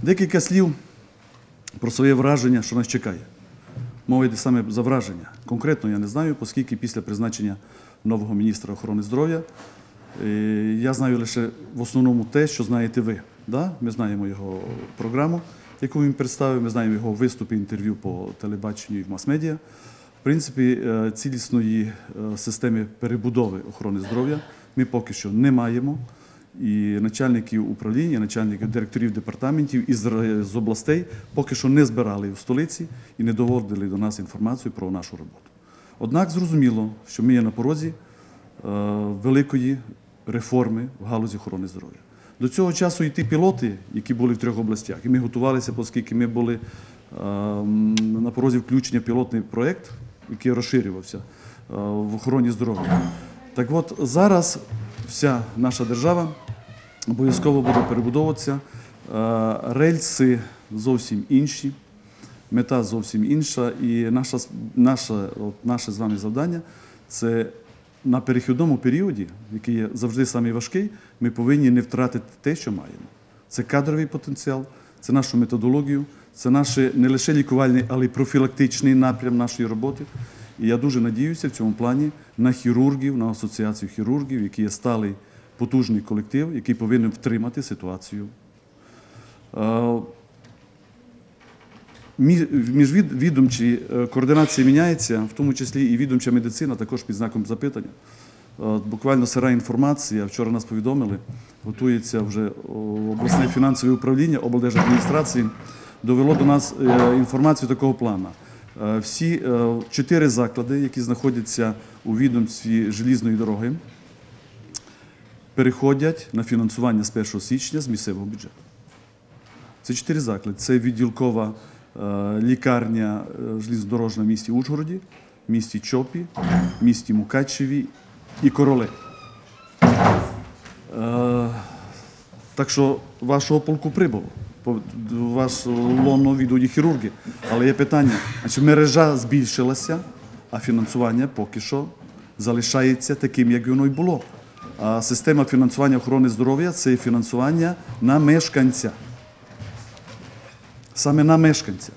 Декілька слів про своє враження, що нас чекає. Мова йде саме за враження. Конкретно я не знаю, оскільки після призначення нового міністра охорони здоров'я я знаю лише в основному те, що знаєте ви. Ми знаємо його програму, яку він представив, ми знаємо його виступи, інтерв'ю по телебаченню і в мас-медіа. В принципі, цілісної системи перебудови охорони здоров'я ми поки що не маємо. І начальників управління, начальників директорів департаментів із областей поки що не збирали в столиці і не доводили до нас інформацію про нашу роботу. Однак зрозуміло, що ми є на порозі великої реформи в галузі охорони здоров'я. До цього часу і ті пілоти, які були в 3 областях, і ми готувалися, оскільки ми були на порозі включення в пілотний проєкт, який розширювався в охороні здоров'я. Так от, зараз вся наша держава обов'язково буде перебудовуватися, рельси зовсім інші, мета зовсім інша, і наше з вами завдання – це на перехідному періоді, який є завжди самий важкий, ми повинні не втратити те, що маємо. Це кадровий потенціал, це нашу методологію, це наш не лише лікувальний, але й профілактичний напрям нашої роботи. І я дуже надіюся в цьому плані на хірургів, на асоціацію хірургів, який є сталий, потужний колектив, який повинен втримати ситуацію. Міжвідомчі координація міняється, в тому числі і відомча медицина також під знаком запитання. Буквально сира інформація, вчора нас повідомили, готується вже обласне фінансове управління, облдержадміністрації, довело до нас інформацію такого плану. Всі 4 заклади, які знаходяться у відомстві желізної дороги, переходять на фінансування з 1 січня з місцевого бюджету. Це 4 заклади. Це відділкова лікарня железнодорожна в місті Ужгороді, в місті Чопі, в місті Мукачеві і Короле. Так що вашого полку прибуло. Ваш лоно віддають хірурги. Але є питання, мережа збільшилася, а фінансування поки що залишається таким, як воно й було. А система фінансування охорони здоров'я – це фінансування на мешканця. Саме на мешканця.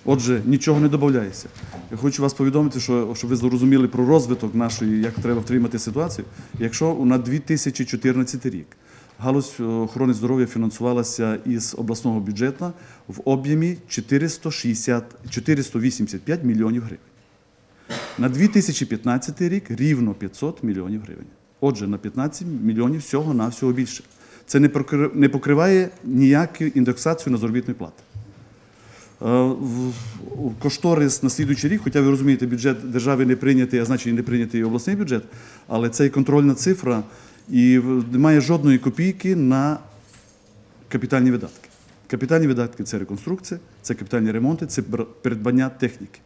Отже, нічого не додається. Я хочу вас повідомити, щоб ви зрозуміли про розвиток нашої, як треба втримати ситуацію. Якщо на 2014 рік галузь охорони здоров'я фінансувалася із обласного бюджету в об'ємі 485 мільйонів гривень. На 2015 рік рівно 500 мільйонів гривень. Отже, на 15 мільйонів всього-навсього більше. Це не покриває ніяку індексацію на заробітну плату. Кошторис на слідуючий рік, хоча ви розумієте, бюджет держави не прийнятий, а значить не прийнятий і обласний бюджет, але це і контрольна цифра, і немає жодної копійки на капітальні видатки. Капітальні видатки – це реконструкція, це капітальні ремонти, це придбання техніки.